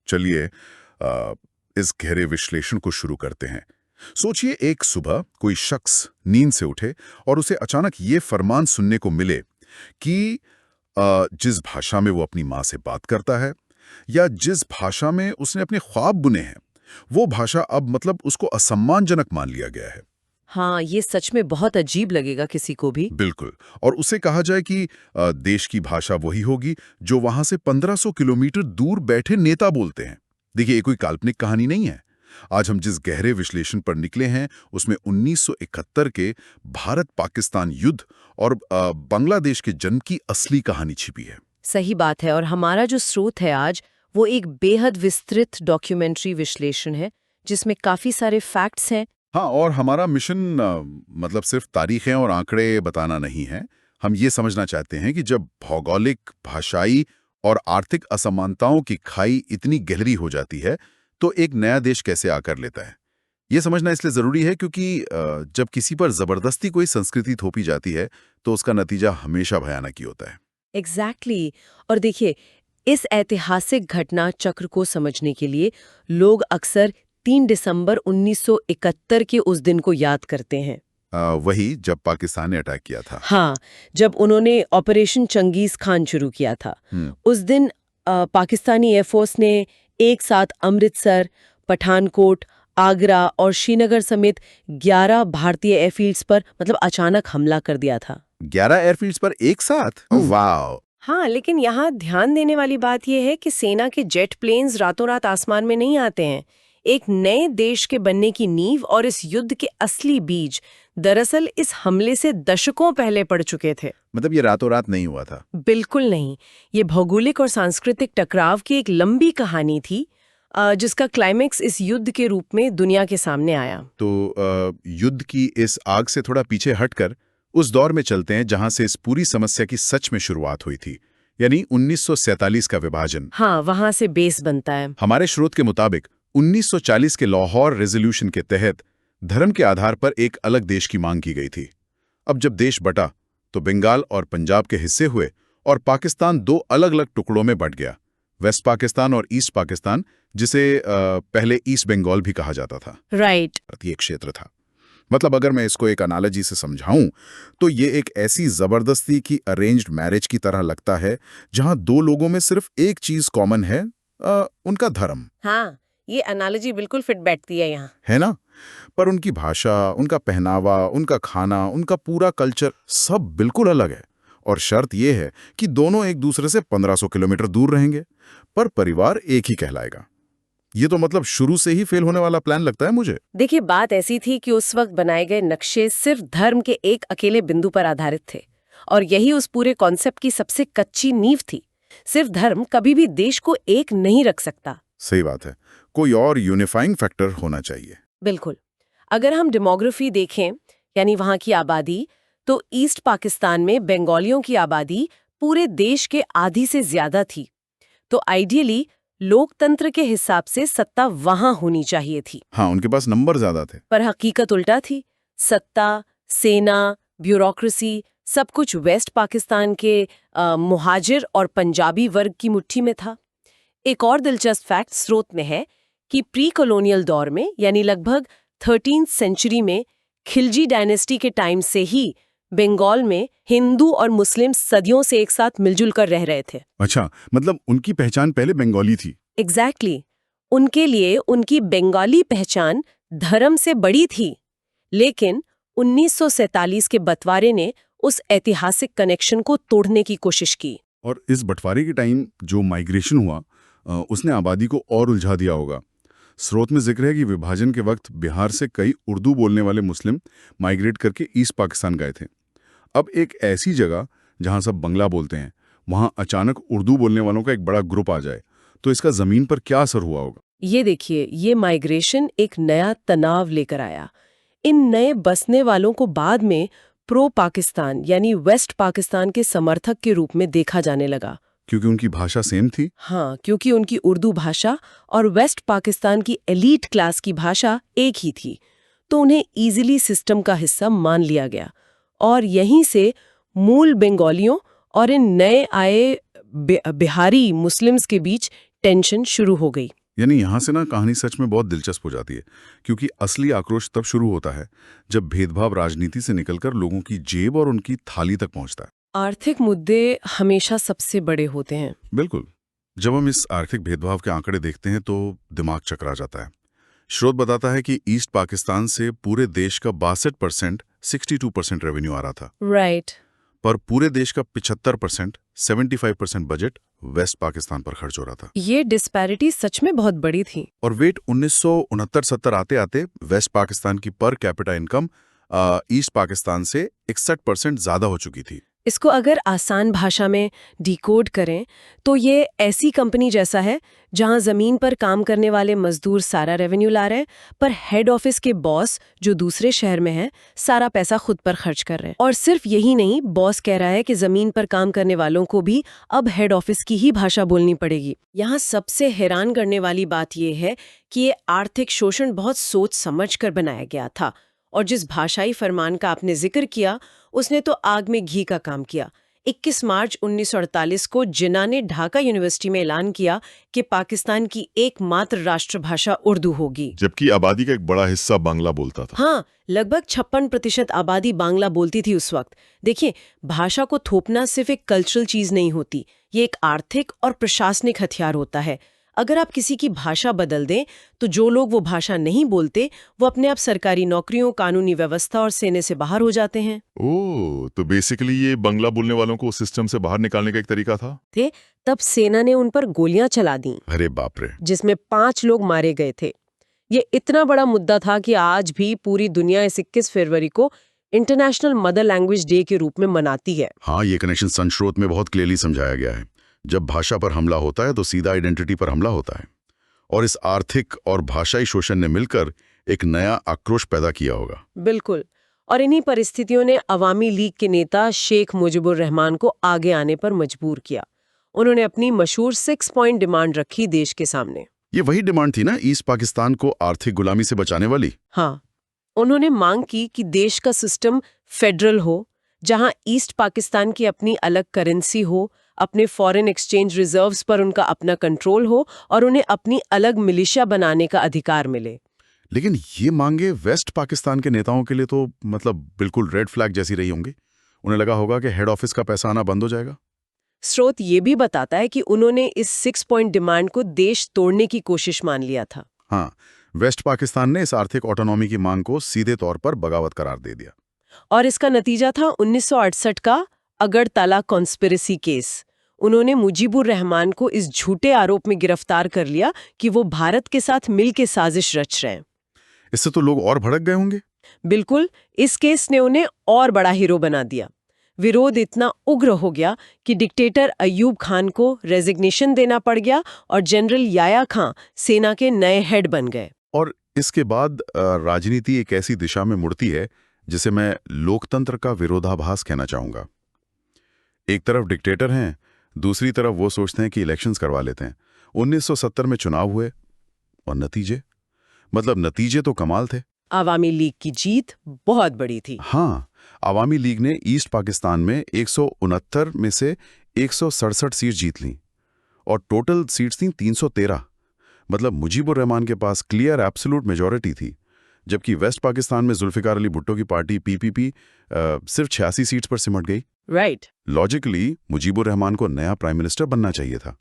चलिए इस गहरे विश्लेषण को शुरू करते हैं। सोचिए, एक सुबह कोई शख्स नींद से उठे और उसे अचानक ये फरमान सुनने को मिले कि जिस भाषा में वो अपनी माँ से बात करता है या जिस भाषा में उसने अपने ख्वाब बुने हैं, वो भाषा अब मतलब उसको असम्मानजनक मान लिया गया है। हाँ, ये सच में बहुत अजीब लगेगा किसी को भी। बिल्कुल। और उसे कहा जाए कि देश की भाषा वही होगी जो वहां से 1500 किलोमीटर दूर बैठे नेता बोलते हैं। देखिए, ये कोई काल्पनिक कहानी नहीं है। आज हम जिस गहरे विश्लेषण पर निकले हैं उसमें 1971 के भारत पाकिस्तान युद्ध और बांग्लादेश के जन्म की असली कहानी छिपी है। सही बात है, और हमारा जो स्रोत है आज वो एक बेहद विस्तृत डॉक्यूमेंट्री विश्लेषण है जिसमें काफी सारे फैक्ट्स हैं। हाँ, और हमारा मिशन मतलब सिर्फ तारीखें और आंकड़े बताना नहीं है। हम ये समझना चाहते हैं कि जब भौगोलिक, भाषाई और आर्थिक असमानताओं की खाई इतनी गहरी हो जाती है तो एक नया देश कैसे आकर लेता है। ये समझना इसलिए ज़रूरी है क्योंकि जब किसी पर ज़बरदस्ती कोई संस्कृति थोपी जाती है तो उसका नतीजा हमेशा भयानक ही होता है। एग्जैक्टली। और देखिए, इस ऐतिहासिक घटना चक्र को समझने के लिए लोग अक्सर 3 दिसंबर 1971 के उस दिन को याद करते हैं। वही जब पाकिस्तान ने अटैक किया था। हाँ, जब उन्होंने ऑपरेशन चंगेज खान शुरू किया था। उस दिन पाकिस्तानी एयरफोर्स ने एक साथ अमृतसर, पठानकोट, आगरा और श्रीनगर समेत 11 भारतीय एयरफील्ड्स पर मतलब अचानक हमला कर दिया था। 11 एयरफील्ड्स पर एक साथ? वाह! हाँ, लेकिन यहाँ ध्यान देने वाली बात यह है कि सेना के जेट प्लेन्स रातों रात आसमान में नहीं आते हैं। एक नए देश के बनने की नींव और इस युद्ध के असली बीज दरअसल इस हमले से दशकों पहले पड़ चुके थे। मतलब ये रातों रात नहीं हुआ था? बिल्कुल नहीं। ये भौगोलिक और सांस्कृतिक टकराव की एक लंबी कहानी थी जिसका क्लाइमेक्स इस युद्ध के रूप में दुनिया के सामने आया। तो युद्ध की इस आग से थोड़ा पीछे हटकर उस दौर में चलते हैं जहां से इस पूरी समस्या की सच में शुरुआत हुई थी, यानी 1947 का विभाजन। हाँ, वहां से बेस बनता है। हमारे स्रोत के मुताबिक 1940 के लाहौर रेजोल्यूशन के तहत धर्म के आधार पर एक अलग देश की मांग की गई थी। अब जब देश बटा तो बंगाल और पंजाब के हिस्से हुए और पाकिस्तान 2 अलग-अलग टुकड़ों में बंट गया, वेस्ट पाकिस्तान और ईस्ट पाकिस्तान, जिसे पहले ईस्ट बंगाल भी कहा जाता था। राइट। ये एक क्षेत्र था। मतलब अगर मैं इसको एक एनालॉजी से समझाऊं तो ये एक ऐसी जबरदस्ती की अरेंज्ड मैरिज की तरह लगता है जहां 2 लोगों में सिर्फ एक चीज कॉमन है, उनका धर्म। हाँ, ये एनालॉजी बिल्कुल फिट बैठती है यहाँ। है ना? पर उनकी भाषा, उनका पहनावा, उनका खाना, उनका पूरा कल्चर सब बिल्कुल अलग है। और शर्त यह है कि दोनों एक दूसरे से 1500 किलोमीटर दूर रहेंगे, पर परिवार एक ही कहलाएगा। ये तो मतलब शुरू से ही फेल होने वाला प्लान लगता है मुझे। देखिए, बात ऐसी थी कि उस वक्त बनाए गए नक्शे सिर्फ धर्म के एक अकेले बिंदु पर आधारित थे, और यही उस पूरे कॉन्सेप्ट की सबसे कच्ची नींव थी। सिर्फ धर्म कभी भी देश को एक नहीं रख सकता। सही बात है, कोई और यूनिफाइंग फैक्टर होना चाहिए। बिल्कुल। अगर हम डेमोग्राफी देखें, यानी वहां की आबादी, तो ईस्ट पाकिस्तान में बंगालियों की आबादी पूरे देश के आधी से ज्यादा थी। तो आइडियली लोकतंत्र के हिसाब से सत्ता वहां होनी चाहिए थी। हाँ, उनके पास नंबर ज्यादा थे। पर हकीकत उल्टा थी। सत्ता, सेना, ब्यूरोक्रेसी सब कुछ वेस्ट पाकिस्तान के मुहाजिर और पंजाबी वर्ग की मुट्ठी में था। एक और दिलचस्प फैक्ट स्रोत में है कि प्री कॉलोनियल दौर में, यानी लगभग 13वीं सेंचुरी में, खिलजी डायनेस्टी के टाइम से ही बंगाल में हिंदू और मुस्लिम सदियों से एक साथ मिलजुल कर रह रहे थे। अच्छा, मतलब उनकी पहचान पहले बंगाली थी। एग्जैक्टली। उनके लिए उनकी बंगाली पहचान धर्म से बड़ी थी, लेकिन 1947 के बंटवारे ने उस ऐतिहासिक कनेक्शन को तोड़ने की कोशिश की। और इस बंटवारे के टाइम जो माइग्रेशन हुआ उसने आबादी को और उलझा दिया होगा। स्रोत में जिक्र है कि विभाजन के वक्त बिहार से कई उर्दू बोलने वाले मुस्लिम माइग्रेट करके ईस्ट पाकिस्तान गए थे। अब एक ऐसी जगह जहां सब बंगला बोलते हैं, वहां अचानक उर्दू बोलने वालों का एक बड़ा ग्रुप आ जाए तो इसका जमीन पर क्या असर हुआ होगा? ये देखिए, ये माइग्रेशन एक नया तनाव लेकर आया। इन नए बसने वालों को बाद में प्रो पाकिस्तान यानी वेस्ट पाकिस्तान के समर्थक के रूप में देखा जाने लगा। क्योंकि उनकी भाषा सेम थी? हाँ, क्योंकि उनकी उर्दू भाषा और वेस्ट पाकिस्तान की एलीट क्लास की भाषा एक ही थी, तो उन्हें इजीली सिस्टम का हिस्सा मान लिया गया। और यहीं से मूल बंगालियों और इन नए आए बिहारी मुस्लिम्स के बीच टेंशन शुरू हो गई। यानी यहाँ से ना कहानी सच में बहुत दिलचस्प हो जाती है, क्योंकि असली आक्रोश तब शुरू होता है जब भेदभाव राजनीति से निकलकर लोगों की जेब और उनकी थाली तक पहुंचता है। आर्थिक मुद्दे हमेशा सबसे बड़े होते हैं। बिल्कुल। जब हम इस आर्थिक भेदभाव के आंकड़े देखते हैं तो दिमाग चकरा जाता है। स्रोत बताता है कि ईस्ट पाकिस्तान से पूरे देश का 62% 62% रेवेन्यू आ रहा था, राइट। पर पूरे देश का 75% 75% बजट वेस्ट पाकिस्तान पर खर्च हो रहा था। ये डिस्पैरिटी सच में बहुत बड़ी थी। और वेट 1969-70 आते आते वेस्ट पाकिस्तान की per capita income east Pakistan से 61% ज्यादा हो चुकी थी। इसको अगर आसान भाषा में डिकोड करें तो ये ऐसी कंपनी जैसा है जहां जमीन पर काम करने वाले मजदूर सारा रेवेन्यू ला रहे हैं, पर हेड ऑफिस के बॉस जो दूसरे शहर में है सारा पैसा खुद पर खर्च कर रहे हैं। और सिर्फ यही नहीं, बॉस कह रहा है कि जमीन पर काम करने वालों को भी अब हेड ऑफिस की ही भाषा बोलनी पड़ेगी। यहाँ सबसे हैरान करने वाली बात यह है कि ये आर्थिक शोषण बहुत सोच समझ कर बनाया गया था, और जिस भाषाई फरमान का आपने जिक्र किया उसने तो आग में घी का काम किया। 21 मार्च 1948 को जिन्ना ने ढाका यूनिवर्सिटी में ऐलान किया कि पाकिस्तान की एकमात्र राष्ट्रभाषा उर्दू होगी, जबकि आबादी का एक बड़ा हिस्सा बांग्ला बोलता था। हाँ, लगभग 56% आबादी बांग्ला बोलती थी उस वक्त। देखिए, भाषा को थोपना सिर्फ एक कल्चरल चीज नहीं होती, ये एक आर्थिक और प्रशासनिक हथियार होता है। अगर आप किसी की भाषा बदल दें तो जो लोग वो भाषा नहीं बोलते वो अपने आप सरकारी नौकरियों, कानूनी व्यवस्था और सेने से बाहर हो जाते हैं। ओह, तो बेसिकली ये बांग्ला बोलने वालों को सिस्टम से बाहर निकालने का एक तरीका था। तब सेना ने उन पर गोलियां चला दी, अरे बाप रे। जिसमें 5 लोग मारे गए थे। ये इतना बड़ा मुद्दा था कि आज भी पूरी दुनिया इस 21 फरवरी को इंटरनेशनल मदर लैंग्वेज डे के रूप में मनाती है। हाँ, ये कनेक्शन संस्रोत में बहुत क्लियरली समझाया गया है। जब भाषा पर हमला होता है तो सीधा आइडेंटिटी पर हमला होता है, और इस आर्थिक और भाषाई शोषण ने मिलकर एक नया आक्रोश पैदा किया होगा। बिल्कुल। और इन्हीं परिस्थितियों ने अवामी लीग के नेता शेख मुजीबुर रहमान को आगे आने पर मजबूर किया। उन्होंने अपनी मशहूर 6 पॉइंट डिमांड रखी देश के सामने। ये वही डिमांड थी ना, ईस्ट पाकिस्तान को आर्थिक गुलामी से बचाने वाली। हाँ, उन्होंने मांग की कि देश का सिस्टम फेडरल हो, जहां ईस्ट पाकिस्तान की अपनी अलग करेंसी हो, अपने फॉरेन एक्सचेंज रिजर्व्स पर उनका अपना कंट्रोल हो और उन्हें अपनी अलग मिलिशिया बनाने का अधिकार मिले। लेकिन ये मांगे वेस्ट पाकिस्तान के नेताओं के लिए तो मतलब बिल्कुल रेड फ्लैग जैसी रही होंगी। उन्हें लगा होगा कि हेड ऑफिस का पैसा आना बंद हो जाएगा। स्रोत ये भी बताता है कि उन्होंने इस 6 पॉइंट डिमांड को देश तोड़ने की कोशिश मान लिया था। हाँ, वेस्ट पाकिस्तान ने इस आर्थिक ऑटोनॉमी की मांग को सीधे तौर पर बगावत करार दे दिया। और इसका नतीजा था 1968 का अगरतला कॉन्स्पिरेसी केस। उन्होंने मुजीबुर रहमान को इस झूठे आरोप में गिरफ्तार कर लिया कि वो भारत के साथ मिलकर साजिश रच रहे हैं। इससे तो लोग और भड़क गए होंगे। बिल्कुल, इस केस ने उन्हें और बड़ा हीरो बना दिया। विरोध इतना उग्र हो गया कि डिक्टेटर अयूब खान को रेजिग्नेशन देना पड़ गया और जनरल याया खां सेना के नए हेड बन गए। और इसके बाद राजनीति एक ऐसी दिशा में मुड़ती है जिसे मैं लोकतंत्र का विरोधाभास कहना चाहूंगा। एक तरफ डिक्टेटर हैं, दूसरी तरफ वो सोचते हैं कि इलेक्शंस करवा लेते हैं। 1970 में चुनाव हुए और नतीजे तो कमाल थे। आवामी लीग की जीत बहुत बड़ी थी। हाँ, आवामी लीग ने ईस्ट पाकिस्तान में 169 में से 167 सीट जीत ली और टोटल सीट्स थी 313। मतलब मुजीबुर रहमान के पास क्लियर एब्सोल्यूट मेजॉरिटी थी, जबकि वेस्ट पाकिस्तान में जुल्फिकार अली भुट्टो की पार्टी पीपीपी सिर्फ 86 सीट्स पर सिमट गई। राइट। लॉजिकली मुजीबुर रहमान को नया प्राइम मिनिस्टर बनना चाहिए था,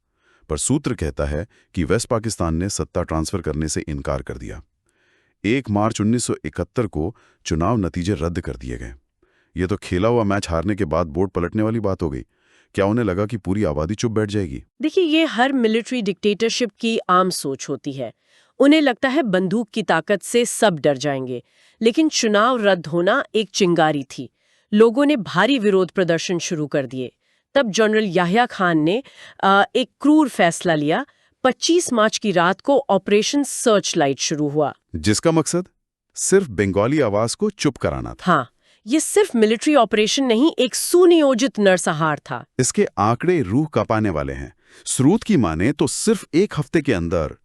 पर सूत्र कहता है कि वेस्ट पाकिस्तान ने सत्ता ट्रांसफर करने से इनकार कर दिया। 1 मार्च 1971 को चुनाव नतीजे रद्द कर दिए गए। ये तो खेला हुआ मैच हारने के बाद बोर्ड पलटने वाली बात हो गई। क्या उन्हें लगा कि पूरी आबादी चुप बैठ जाएगी? देखिए, ये हर मिलिट्री डिक्टेटरशिप की आम सोच होती है। उन्हें लगता है बंदूक की ताकत से सब डर जाएंगे। लेकिन चुनाव रद्द होना एक चिंगारी थी। लोगों ने भारी विरोध प्रदर्शन शुरू कर दिए। तब जनरल याह्या खान ने एक क्रूर फैसला लिया। 25 मार्च की रात को ऑपरेशन सर्च लाइट शुरू हुआ, जिसका मकसद सिर्फ बंगाली आवाज को चुप कराना था। हाँ, ये सिर्फ मिलिट्री ऑपरेशन नहीं, एक सुनियोजित नरसंहार था। इसके आंकड़े रूह कांपाने वाले हैं। स्रोत की माने तो सिर्फ 1 हफ्ते के अंदर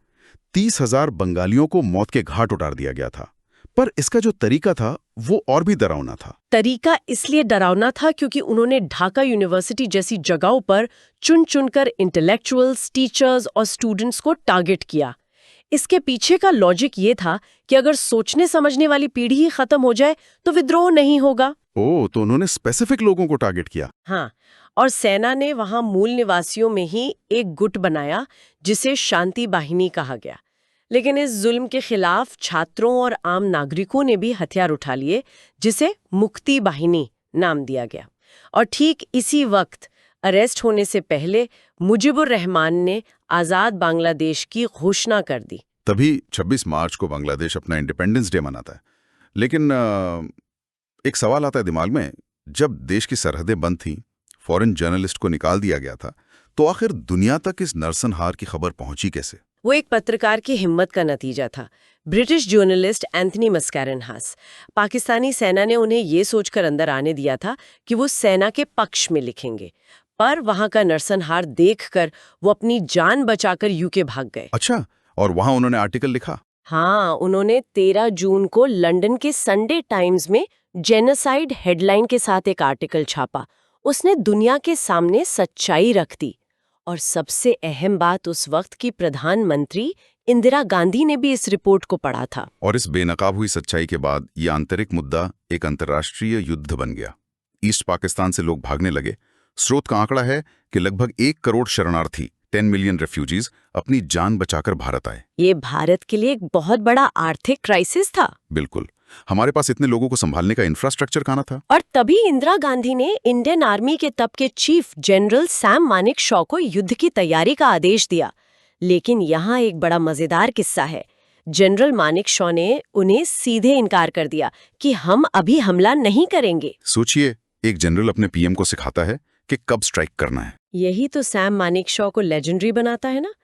30,000 बंगालियों को मौत के घाट उतार दिया गया था। पर इसका जो तरीका था वो और भी डरावना था। तरीका इसलिए डरावना था क्योंकि उन्होंने ढाका यूनिवर्सिटी जैसी जगहों पर चुन चुनकर इंटेलेक्चुअल्स, टीचर्स और स्टूडेंट्स को टारगेट किया। इसके पीछे का लॉजिक ये था कि अगर सोचने समझने वाली पीढ़ी ही खत्म हो जाए तो विद्रोह नहीं होगा। ओह, तो उन्होंने स्पेसिफिक लोगों को टारगेट किया। हाँ, और सेना ने वहां मूल निवासियों में ही एक गुट बनाया जिसे शांति बाहिनी कहा गया। लेकिन इस जुल्म के खिलाफ छात्रों और आम नागरिकों ने भी हथियार उठा लिए, जिसे मुक्ति बाहिनी नाम दिया गया। और ठीक इसी वक्त अरेस्ट होने से पहले मुजीबुर रहमान ने आज़ाद बांग्लादेश की घोषणा कर दी। तभी 26 मार्च को बांग्लादेश अपना इंडिपेंडेंस डे मनाता है। लेकिन एक सवाल आता है दिमाग में, जब देश की सरहदें बंद थीं, फॉरेन जर्नलिस्ट को निकाल दिया गया था, तो आखिर दुनिया तक इस नरसंहार की खबर पहुंची कैसे? वो एक पत्रकार की हिम्मत का नतीजा था। British journalist Anthony Mascarenhas. पाकिस्तानी सेना ने उन्हें ये सोचकर अंदर आने दिया था कि वो सेना के पक्ष में लिखेंगे, पर वहां का नरसंहार देखकर वो अपनी जान बचाकर यूके भाग गए। अच्छा, और वहां उन्होंने आर्टिकल लिखा? हाँ, उन्होंने 13 जून को लंदन के संडे टाइम्स में जेनोसाइड हेडलाइन के साथ एक आर्टिकल छापा। उसने दुनिया के सामने सच्चाई रख दी। और सबसे अहम बात, उस वक्त की प्रधानमंत्री इंदिरा गांधी ने भी इस रिपोर्ट को पढ़ा था। और इस बेनकाब हुई सच्चाई के बाद ये आंतरिक मुद्दा एक अंतर्राष्ट्रीय युद्ध बन गया। ईस्ट पाकिस्तान से लोग भागने लगे। स्रोत का आंकड़ा है कि लगभग 1 करोड़ शरणार्थी, 10 मिलियन रेफ्यूजीज, अपनी जान बचाकर भारत आए। ये भारत के लिए एक बहुत बड़ा आर्थिक क्राइसिस था। बिल्कुल। हमारे पास इतने लोगों को संभालने का इंफ्रास्ट्रक्चर कहाँ था? और तभी इंदिरा गांधी ने इंडियन आर्मी के तब के चीफ जनरल सैम मानेकशॉ को युद्ध की तैयारी का आदेश दिया। लेकिन यहाँ एक बड़ा मजेदार किस्सा है। जनरल मानेकशॉ ने उन्हें सीधे इनकार कर दिया कि हम अभी हमला नहीं करेंगे। सोचिए, एक जनरल अपने पीएम को सिखाता है कि कब स्ट्राइक करना है। यही तो सैम मानेकशॉ को लेजेंडरी बनाता है ना।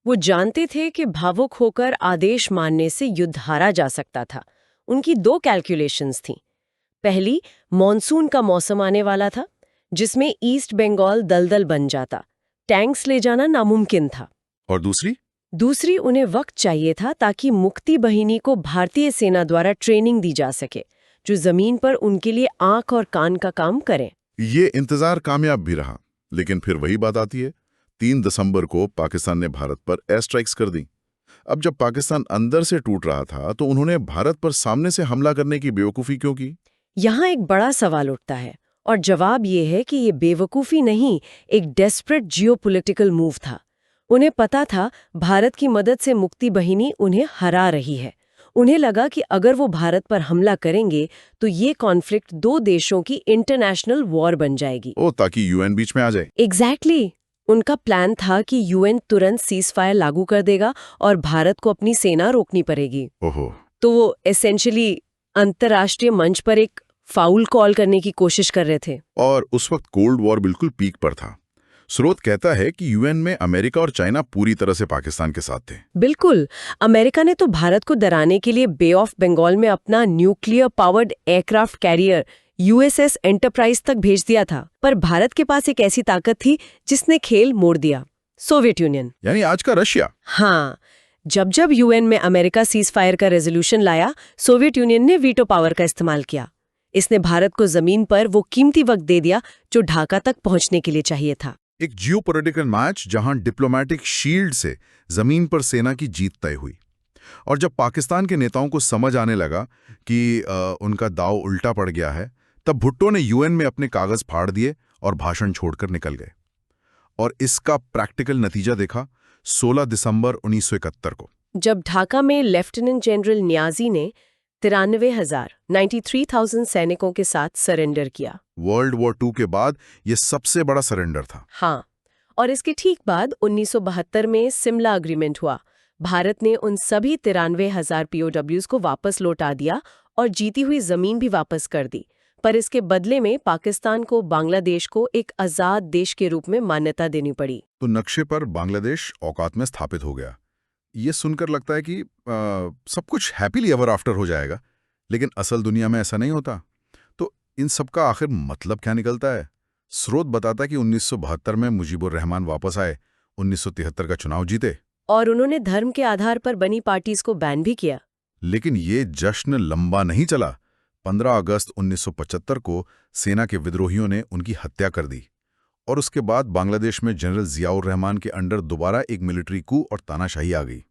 वो जानते थे कि भावुक होकर आदेश मानने से युद्ध हारा जा सकता था। उनकी 2 कैलकुलेशंस थीं। पहली, मॉनसून का मौसम आने वाला था, जिसमें ईस्ट बंगाल दलदल बन जाता, टैंक्स ले जाना नामुमकिन था। और दूसरी, उन्हें वक्त चाहिए था ताकि मुक्ति बाहिनी को भारतीय सेना द्वारा ट्रेनिंग दी जा सके, जो जमीन पर उनके लिए आंख और कान का काम करें। ये इंतजार कामयाब भी रहा, लेकिन फिर वही बात आती है। 3 दिसंबर को पाकिस्तान ने भारत पर एयर स्ट्राइक्स कर दी। अब जब पाकिस्तान अंदर से टूट रहा था, तो उन्होंने भारत पर सामने से हमला करने की बेवकूफ़ी क्यों की? यहाँ एक बड़ा सवाल उठता है, और जवाब ये है कि ये बेवकूफ़ी नहीं, एक डेस्परेट जियोपॉलिटिकल मूव था। उन्हें पता था भारत की मदद से मुक्ति बाहिनी उन्हें हरा रही है। उन्हें लगा कि अगर वो भारत पर हमला करेंगे तो ये कॉन्फ्लिक्ट 2 देशों की इंटरनेशनल वॉर बन जाएगी। ताकि यूएन बीच में आ जाए। एग्जैक्टली। उनका प्लान था कि यूएन तुरंत सीज़फायर लागू कर देगा और भारत को अपनी सेना रोकनी पड़ेगी। ओहो। तो वो एसेंशियली अंतर्राष्ट्रीय मंच पर एक फाउल कॉल करने की कोशिश कर रहे थे। और उस वक्त कोल्ड वॉर बिल्कुल पीक पर था। स्रोत कहता है कि यूएन में अमेरिका और चाइना पूरी तरह से पाकिस्तान के साथ थे। बिल्कुल। अमेरिका ने तो भारत को डराने के लिए बे ऑफ बंगाल में अपना nuclear powered aircraft carrier USS enterprise तक भेज दिया था। पर भारत के पास एक ऐसी ताकत थी जिसने खेल मोड़ दिया, सोवियत यूनियन। यानी आज का रशिया। हाँ, जब यूएन में अमेरिका सीज फायर का रेजोल्यूशन लाया, सोवियत यूनियन ने वीटो पावर का इस्तेमाल किया। इसने भारत को जमीन पर वो कीमती वक्त दे दिया जो ढाका तक पहुंचने के लिए चाहिए था। एक जियोपॉलिटिकल मैच जहां डिप्लोमेटिक शील्ड से जमीन पर सेना की जीत तय हुई। और जब पाकिस्तान के नेताओं को समझ आने लगा कि उनका दांव उल्टा पड़ गया है, तब भुट्टो ने यूएन में अपने कागज फाड़ दिए और भाषण छोड़कर निकल गए। और इसका प्रैक्टिकल नतीजा देखा 16 दिसंबर 1971 को, जब ढाका में लेफ्टिनेंट जनरल न्याजी ने 93,000 सैनिकों के साथ सरेंडर किया। वर्ल्ड वॉर 2 के बाद यह सबसे बड़ा सरेंडर था। हाँ, और इसके ठीक बाद 1972 में सिमला अग्रीमेंट हुआ। भारत ने उन सभी 93,000 पीओडब्ल्यूज को वापस लौटा दिया और जीती हुई जमीन भी वापस कर दी। पर इसके बदले में पाकिस्तान को बांग्लादेश को एक आज़ाद देश के रूप में मान्यता देनी पड़ी। तो नक्शे पर बांग्लादेश औकात में स्थापित हो गया। ये सुनकर लगता है कि सब कुछ हैप्पीली एवर आफ्टर हो जाएगा, लेकिन असल दुनिया में ऐसा नहीं होता। तो इन सब का आखिर मतलब क्या निकलता है? स्रोत बताता है कि 1972 में मुजीबुर रहमान वापस आए, 1973 का चुनाव जीते और उन्होंने धर्म के आधार पर बनी पार्टीज को बैन भी किया। लेकिन ये जश्न लंबा नहीं चला। 15 अगस्त 1975 को सेना के विद्रोहियों ने उनकी हत्या कर दी और उसके बाद बांग्लादेश में जनरल जियाउर रहमान के अंडर दोबारा एक मिलिट्री कू और तानाशाही आ गई।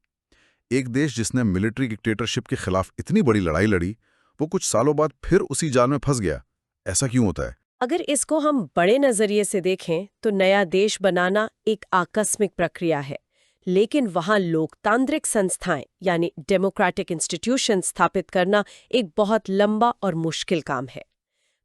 एक देश जिसने मिलिट्री डिक्टेटरशिप के खिलाफ इतनी बड़ी लड़ाई लड़ी, वो कुछ सालों बाद फिर उसी जाल में फंस गया। ऐसा क्यों होता है? अगर इसको हम बड़े नजरिए से देखें तो नया देश बनाना एक आकस्मिक प्रक्रिया है, लेकिन वहां लोकतांत्रिक संस्थाएं यानी डेमोक्रेटिक इंस्टीट्यूशन स्थापित करना एक बहुत लंबा और मुश्किल काम है।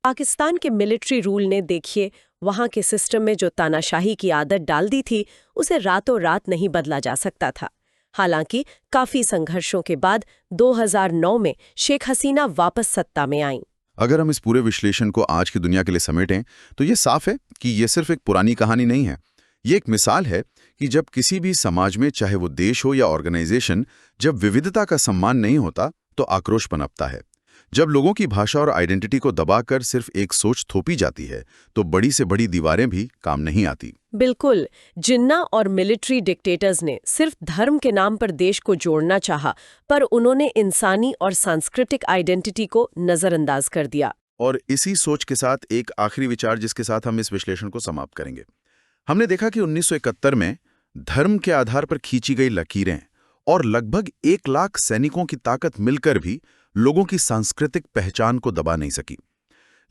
पाकिस्तान के मिलिट्री रूल ने देखिए वहां के सिस्टम में जो तानाशाही की आदत डाल दी थी, उसे रातों रात नहीं बदला जा सकता था। हालांकि काफी संघर्षों के बाद 2009 में शेख हसीना वापस सत्ता में आईं। अगर हम इस पूरे विश्लेषण को आज की दुनिया के लिए समेटें तो ये साफ है कि ये सिर्फ एक पुरानी कहानी नहीं है। ये एक मिसाल है कि जब किसी भी समाज में, चाहे वो देश हो या ऑर्गेनाइजेशन, जब विविधता का सम्मान नहीं होता तो आक्रोश पनपता है। जब लोगों की भाषा और आइडेंटिटी को दबाकर सिर्फ एक सोच थोपी जाती है तो बड़ी से बड़ी दीवारें भी काम नहीं आती। बिल्कुल, जिन्ना और मिलिट्री डिक्टेटर्स ने सिर्फ धर्म के नाम पर देश को जोड़ना चाहा, पर उन्होंने इंसानी और सांस्कृतिक आइडेंटिटी को नजरअंदाज कर दिया। और इसी सोच के साथ एक आखिरी विचार जिसके साथ हम इस विश्लेषण को समाप्त करेंगे। हमने देखा कि 1971 में धर्म के आधार पर खींची गई लकीरें और लगभग 1 लाख सैनिकों की ताकत मिलकर भी लोगों की सांस्कृतिक पहचान को दबा नहीं सकी।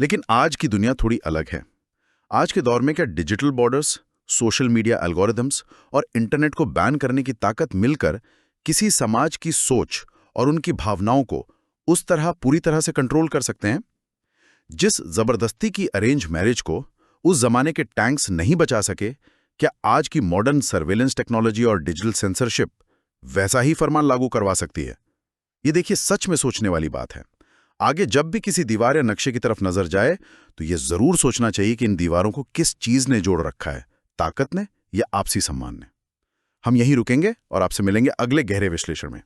लेकिन आज की दुनिया थोड़ी अलग है। आज के दौर में क्या digital borders, social media algorithms और इंटरनेट को बैन करने की ताकत मिलकर किसी समाज की सोच और उनकी भावनाओं को उस तरह पूरी तरह से कंट्रोल कर सकते हैं? जिस जबरदस्ती की अरेंज मैरिज को उस जमाने के टैंक्स नहीं बचा सके, क्या आज की मॉडर्न सर्वेलेंस टेक्नोलॉजी और डिजिटल सेंसरशिप वैसा ही फरमान लागू करवा सकती है? ये देखिए, सच में सोचने वाली बात है। आगे जब भी किसी दीवार या नक्शे की तरफ नजर जाए तो ये जरूर सोचना चाहिए कि इन दीवारों को किस चीज ने जोड़ रखा है, ताकत ने या आपसी सम्मान ने। हम यहीं रुकेंगे और आपसे मिलेंगे अगले गहरे विश्लेषण में।